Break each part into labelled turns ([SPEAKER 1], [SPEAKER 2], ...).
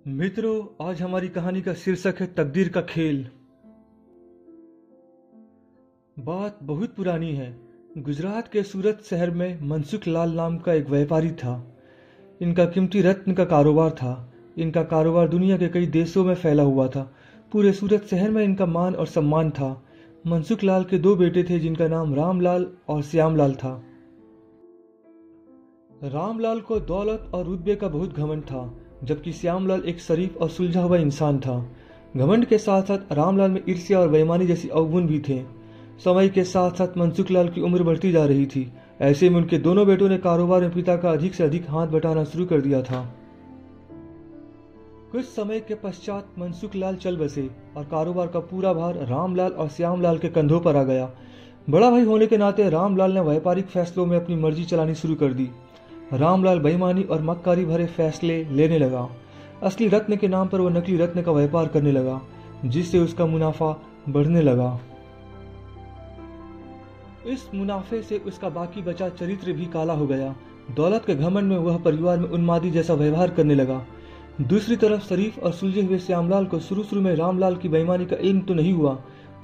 [SPEAKER 1] मित्रों, आज हमारी कहानी का शीर्षक है तकदीर का खेल। बात बहुत पुरानी है। गुजरात के सूरत शहर में मनसुख लाल नाम का एक व्यापारी था। इनका कीमती रत्न का कारोबार था। इनका कारोबार दुनिया के कई देशों में फैला हुआ था। पूरे सूरत शहर में इनका मान और सम्मान था। मनसुख लाल के दो बेटे थे जिनका नाम रामलाल और श्यामलाल था। रामलाल को दौलत और रुतबे का बहुत घमंड था, जबकि श्यामलाल एक शरीफ और सुलझा हुआ इंसान था। घमंड के साथ साथ रामलाल में ईर्ष्या और बेईमानी जैसी अवगुण भी थे। समय के साथ साथ मनसुख लाल की उम्र बढ़ती जा रही थी। ऐसे में उनके दोनों बेटों ने कारोबार में पिता का अधिक से अधिक हाथ बटाना शुरू कर दिया था। कुछ समय के पश्चात मनसुख लाल चल बसे और कारोबार का पूरा भार रामलाल और श्यामलाल के कंधों पर आ गया। बड़ा भाई होने के नाते रामलाल ने व्यापारिक फैसलों में अपनी मर्जी चलानी शुरू कर दी। रामलाल बेईमानी और मक्कारी भरे फैसले लेने लगा। असली रत्न के नाम पर वह नकली रत्न का व्यापार करने लगा, जिससे उसका मुनाफा बढ़ने लगा। इस मुनाफे से उसका बाकी बचा चरित्र भी काला हो गया। दौलत के घमंड में वह परिवार में उन्मादी जैसा व्यवहार करने लगा। दूसरी तरफ शरीफ और सुलझे हुए श्यामलाल को शुरू में रामलाल की बेईमानी का इल्म तो नहीं हुआ,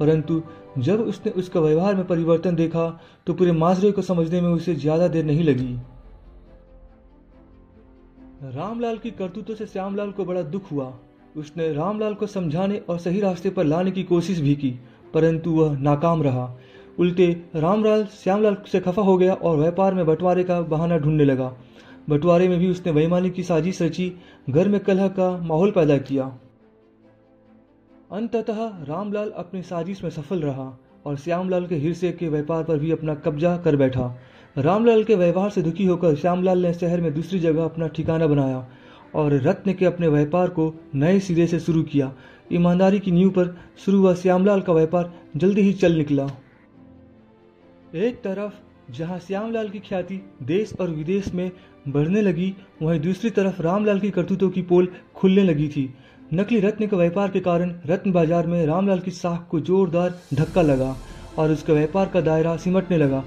[SPEAKER 1] परंतु जब उसने उसके व्यवहार में परिवर्तन देखा तो पूरे माजरे को समझने में उसे ज्यादा देर नहीं लगी। रामलाल की करतूतों से श्यामलाल को बड़ा दुख हुआ। उसने रामलाल को समझाने और सही रास्ते पर लाने की कोशिश भी की, परंतु वह नाकाम रहा। उल्टे रामलाल श्यामलाल से खफा हो गया और व्यापार में बंटवारे का बहाना ढूंढने लगा। बंटवारे में भी उसने बेईमानी की साजिश रची, घर में कलह का माहौल पैदा किया। अंततः रामलाल अपनी साजिश में सफल रहा और श्यामलाल के हिस्से के व्यापार पर भी अपना कब्जा कर बैठा। रामलाल के व्यवहार से दुखी होकर श्यामलाल ने शहर में दूसरी जगह अपना ठिकाना बनाया और रत्न के अपने व्यापार को नए सिरे से शुरू किया। ईमानदारी की नींव पर शुरू हुआ श्यामलाल का व्यापार जल्दी ही चल निकला। एक तरफ जहां श्यामलाल की ख्याति देश और विदेश में बढ़ने लगी, वहीं दूसरी तरफ रामलाल की करतूतों की पोल खुलने लगी थी। नकली रत्न के व्यापार के कारण रत्न बाजार में रामलाल की साख को जोरदार धक्का लगा और उसके व्यापार का दायरा सिमटने लगा।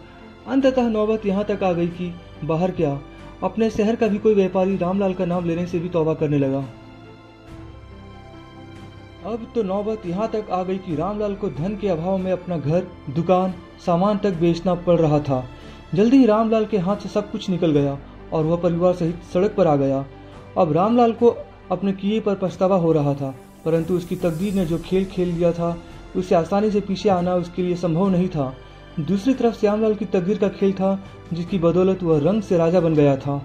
[SPEAKER 1] अंततः नौबत यहाँ तक आ गई कि बाहर क्या, अपने शहर का भी कोई व्यापारी रामलाल का नाम लेने से भी तौबा करने लगा। अब तो नौबत यहाँ तक आ गई कि रामलाल को धन के अभाव में अपना घर, दुकान, सामान तक बेचना पड़ रहा था। जल्दी ही रामलाल के हाथ से सब कुछ निकल गया और वह परिवार सहित सड़क पर आ गया। अब रामलाल को अपने किए पर पछतावा हो रहा था, परंतु उसकी तकदीर ने जो खेल खेल लिया था उससे आसानी से पीछे आना उसके लिए संभव नहीं था। दूसरी तरफ श्यामलाल की तकदीर का खेल था, जिसकी बदौलत वह रंग से राजा बन गया था।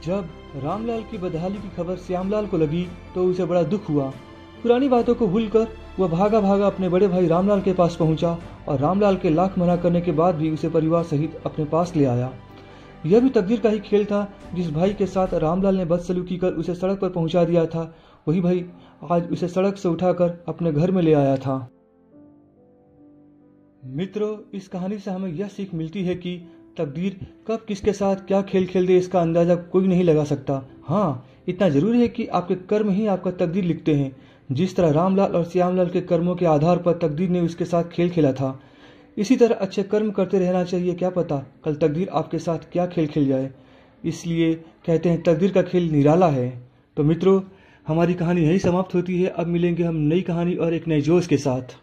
[SPEAKER 1] जब रामलाल की बदहाली की खबर श्यामलाल को लगी तो उसे बड़ा दुख हुआ। पुरानी बातों को भूलकर वह भागा भागा अपने बड़े भाई रामलाल के पास पहुंचा और रामलाल के लाख मना करने के बाद भी उसे परिवार सहित अपने पास ले आया। यह भी तकदीर का ही खेल था। जिस भाई के साथ रामलाल ने बदसलूकी कर उसे सड़क पर पहुंचा दिया था, वही भाई आज उसे सड़क से उठाकर अपने घर में ले आया था। मित्रों, इस कहानी से हमें यह सीख मिलती है कि तकदीर कब किसके साथ क्या खेल खेल दे इसका अंदाजा कोई नहीं लगा सकता। हाँ, इतना जरूर है कि आपके कर्म ही आपका तकदीर लिखते हैं। जिस तरह रामलाल और श्यामलाल के कर्मों के आधार पर तकदीर ने उसके साथ खेल खेला था, इसी तरह अच्छे कर्म करते रहना चाहिए। क्या पता कल तकदीर आपके साथ क्या खेल खेल जाए। इसलिए कहते हैं तकदीर का खेल निराला है। तो मित्रों, हमारी कहानी यही समाप्त होती है। अब मिलेंगे हम नई कहानी और एक नए जोश के साथ।